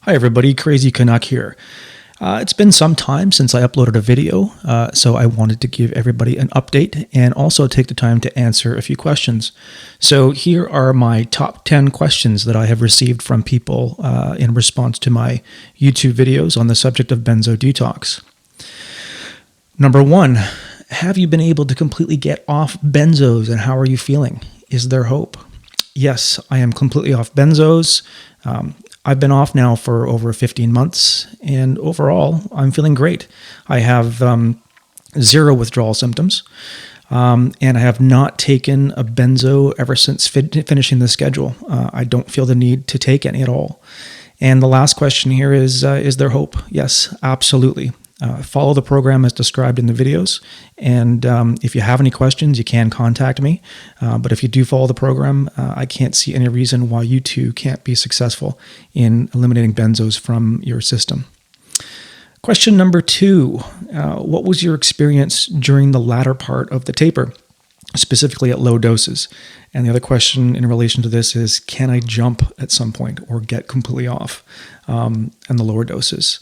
Hi everybody, Crazy Canuck here. It's been some time since I uploaded a video, so I wanted to give everybody an update and also take the time to answer a few questions. So here are my top 10 questions that I have received from people in response to my YouTube videos on the subject of Benzo Detox. Number 1, have you been able to completely get off benzos and how are you feeling? Is there hope? Yes, I am completely off benzos. I've been off now for over 15 months, and overall, I'm feeling great. I have 0 withdrawal symptoms, and I have not taken a benzo ever since finishing the schedule. I don't feel the need to take any at all. And the last question here is there hope? Yes, absolutely. Follow the program as described in the videos, and if you have any questions, you can contact me. But if you do follow the program, I can't see any reason why you too can't be successful in eliminating benzos from your system. Question number 2, what was your experience during the latter part of the taper, specifically at low doses? And the other question in relation to this is, can I jump at some point or get completely off and the lower doses?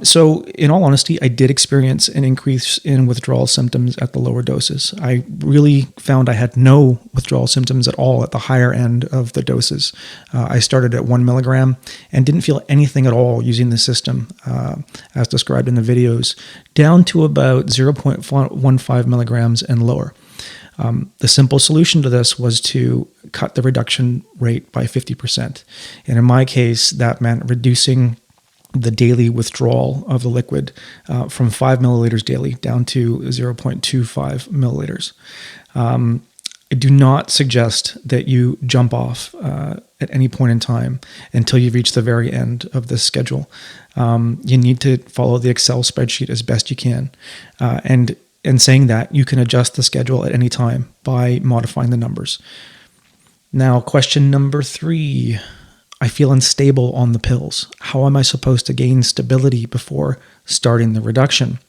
So in all honesty, I did experience an increase in withdrawal symptoms at the lower doses. I really found I had no withdrawal symptoms at all at the higher end of the doses. I started at 1 milligram and didn't feel anything at all using the system as described in the videos, down to about 0.15 milligrams and lower. The simple solution to this was to cut the reduction rate by 50%. And in my case, that meant reducing the withdrawal of the liquid from 5 milliliters daily down to 0.25 milliliters. I do not suggest that you jump off at any point in time until you reach the very end of this schedule. You need to follow the Excel spreadsheet as best you can. And saying that, you can adjust the schedule at any time by modifying the numbers. Now, question number 3, I feel unstable on the pills. How am I supposed to gain stability before starting the reduction?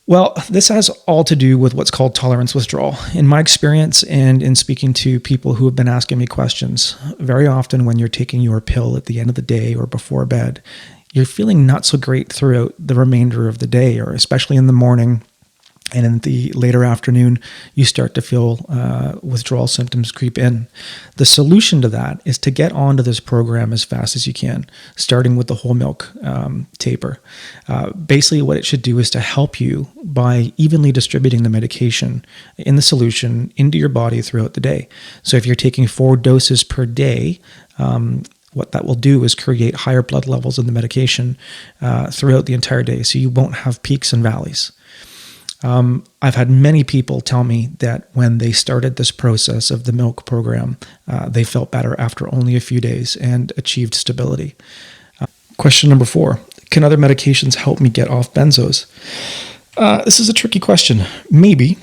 Well, this has all to do with what's called tolerance withdrawal. In my experience and in speaking to people who have been asking me questions, very often when you're taking your pill at the end of the day or before bed, you're feeling not so great throughout the remainder of the day, or especially in the morning. And in the later afternoon, you start to feel withdrawal symptoms creep in. The solution to that is to get onto this program as fast as you can, starting with the whole milk taper. Basically, what it should do is to help you by evenly distributing the medication in the solution into your body throughout the day. So if you're taking 4 doses per day, what that will do is create higher blood levels in the medication throughout the entire day, so you won't have peaks and valleys. I've had many people tell me that when they started this process of the milk program, they felt better after only a few days and achieved stability. Question number 4, can other medications help me get off benzos? This is a tricky question. Maybe.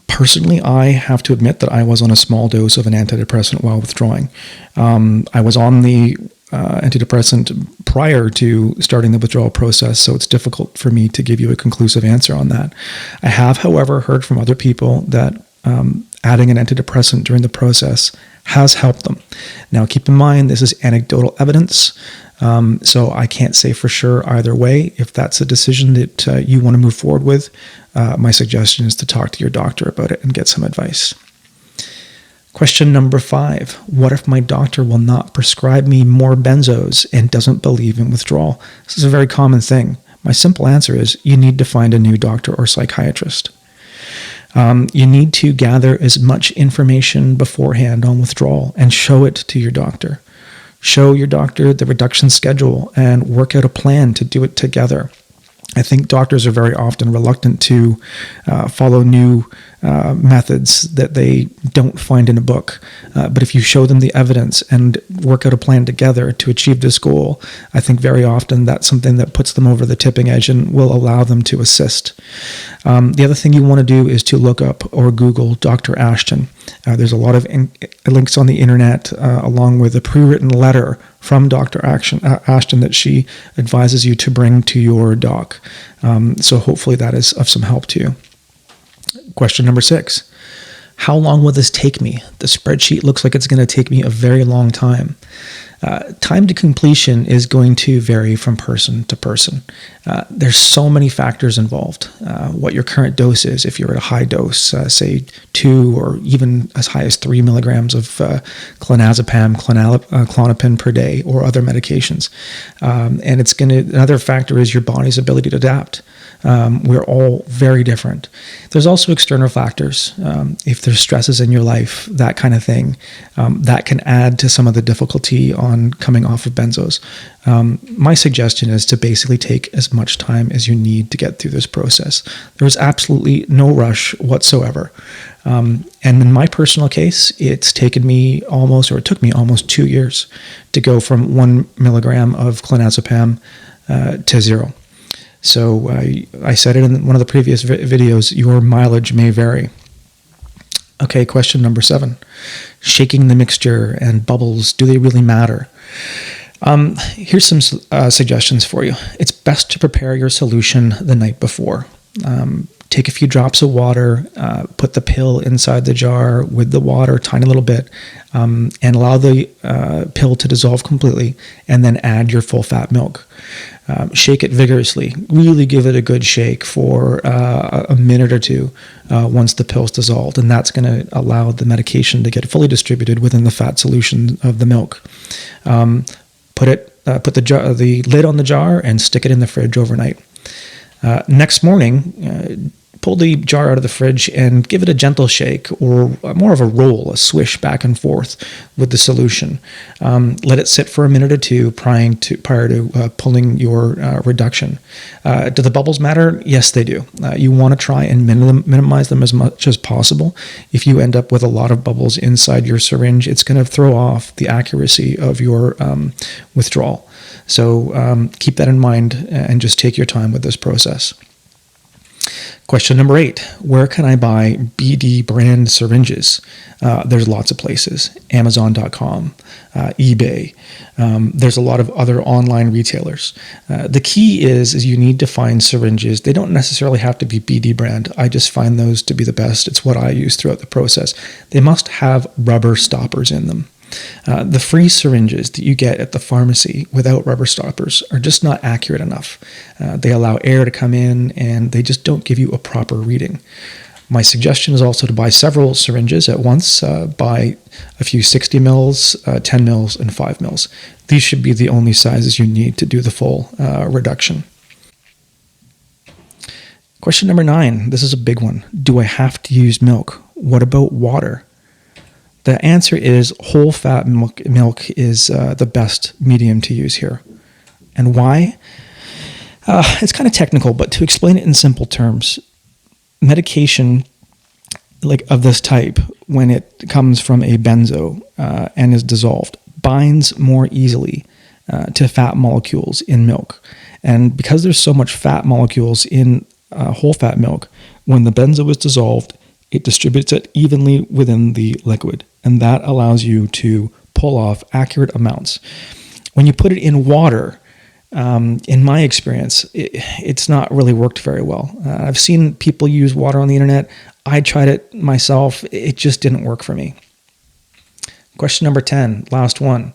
Personally, I have to admit that I was on a small dose of an antidepressant while withdrawing. I was on the antidepressant prior to starting the withdrawal process, so it's difficult for me to give you a conclusive answer on that. I have, however, heard from other people that adding an antidepressant during the process has helped them. Now, keep in mind, this is anecdotal evidence, so I can't say for sure either way. If that's a decision that you want to move forward with, my suggestion is to talk to your doctor about it and get some advice. Question number 5, what if my doctor will not prescribe me more benzos and doesn't believe in withdrawal? This is a very common thing. My simple answer is you need to find a new doctor or psychiatrist. You need to gather as much information beforehand on withdrawal and show it to your doctor. Show your doctor the reduction schedule and work out a plan to do it together. I think doctors are very often reluctant to follow new methods that they don't find in a book. But if you show them the evidence and work out a plan together to achieve this goal, I think very often that's something that puts them over the tipping edge and will allow them to assist. The other thing you want to do is to look up or Google Dr. Ashton. There's a lot of links on the internet along with a pre-written letter from Dr. Ashton that she advises you to bring to your doc. So hopefully that is of some help to you. Question number 6. How long will this take me? The spreadsheet looks like it's going to take me a very long time. Time to completion is going to vary from person to person. There's so many factors involved. What your current dose is, if you're at a high dose, say 2 or even as high as 3 milligrams of clonazepam, Klonopin per day, or other medications. And another factor is your body's ability to adapt. We're all very different. There's also external factors. If there's stresses in your life, that kind of thing, that can add to some of the difficulty on coming off of benzos. My suggestion is to basically take as much time as you need to get through this process. There's absolutely no rush whatsoever. And in my personal case, it took me almost 2 years to go from 1 milligram of clonazepam to 0. So I said it in one of the previous videos, your mileage may vary. Okay, question number 7. Shaking the mixture and bubbles, do they really matter? Here's some suggestions for you. It's best to prepare your solution the night before. Take a few drops of water, put the pill inside the jar with the water, tiny little bit, and allow the pill to dissolve completely, and then add your full-fat milk. Shake it vigorously. Really give it a good shake for a minute or two once the pill's dissolved, and that's going to allow the medication to get fully distributed within the fat solution of the milk. Put the lid on the jar and stick it in the fridge overnight. Next morning, pull the jar out of the fridge and give it a gentle shake, or more of a roll, a swish back and forth with the solution. Let it sit for a minute or two prior to pulling your reduction. Do the bubbles matter? Yes, they do. You want to try and minimize them as much as possible. If you end up with a lot of bubbles inside your syringe, it's going to throw off the accuracy of your withdrawal. So keep that in mind and just take your time with this process. Question number 8, where can I buy BD brand syringes? There's lots of places, Amazon.com, eBay. There's a lot of other online retailers. The key is you need to find syringes. They don't necessarily have to be BD brand. I just find those to be the best. It's what I use throughout the process. They must have rubber stoppers in them. The free syringes that you get at the pharmacy without rubber stoppers are just not accurate enough. They allow air to come in, and they just don't give you a proper reading. My suggestion is also to buy several syringes at once. Buy a few 60 mils, 10 mils, and 5 mils. These should be the only sizes you need to do the full reduction. Question number 9. This is a big one. Do I have to use milk? What about water? The answer is whole fat milk is the best medium to use here. And why? It's kind of technical, but to explain it in simple terms, medication like of this type, when it comes from a benzo and is dissolved, binds more easily to fat molecules in milk. And because there's so much fat molecules in whole fat milk, when the benzo is dissolved, it distributes it evenly within the liquid, and that allows you to pull off accurate amounts. When you put it in water, in my experience, it's not really worked very well. I've seen people use water on the internet. I tried it myself. It just didn't work for me. Question number 10, last one.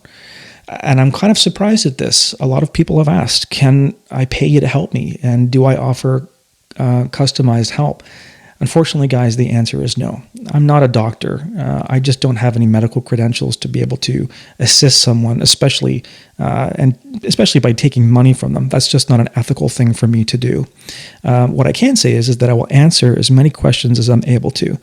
And I'm kind of surprised at this. A lot of people have asked, can I pay you to help me? And do I offer customized help? Unfortunately, guys, the answer is no. I'm not a doctor. I just don't have any medical credentials to be able to assist someone, especially by taking money from them. That's just not an ethical thing for me to do. What I can say is that I will answer as many questions as I'm able to.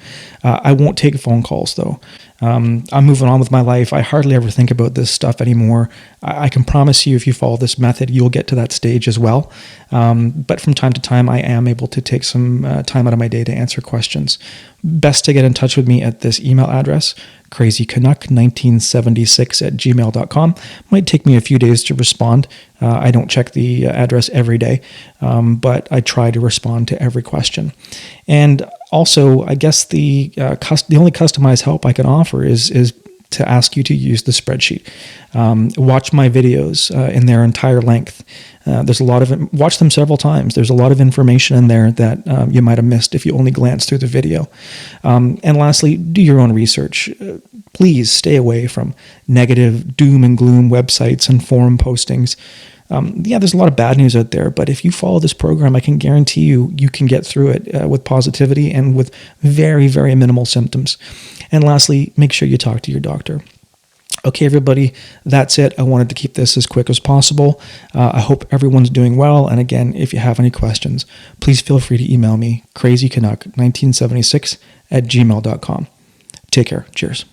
I won't take phone calls, though. I'm moving on with my life. I hardly ever think about this stuff anymore. I can promise you, if you follow this method, you'll get to that stage as well. But from time to time, I am able to take some time out of my day to answer questions. Best to get in touch with me at this email address, crazycanuck1976@gmail.com. Might take me a few days to respond. I don't check the address every day, but I try to respond to every question. And also, I guess the only customized help I can offer is to ask you to use the spreadsheet. Watch my videos in their entire length. There's a lot of watch them several times. There's a lot of information in there that you might have missed if you only glanced through the video. And lastly, do your own research. Please stay away from negative doom and gloom websites and forum postings. There's a lot of bad news out there, but if you follow this program, I can guarantee you can get through it with positivity and with very, very minimal symptoms. And lastly, make sure you talk to your doctor. Okay, everybody, that's it. I wanted to keep this as quick as possible. I hope everyone's doing well. And again, if you have any questions, please feel free to email me, crazycanuck1976 @gmail.com. Take care. Cheers.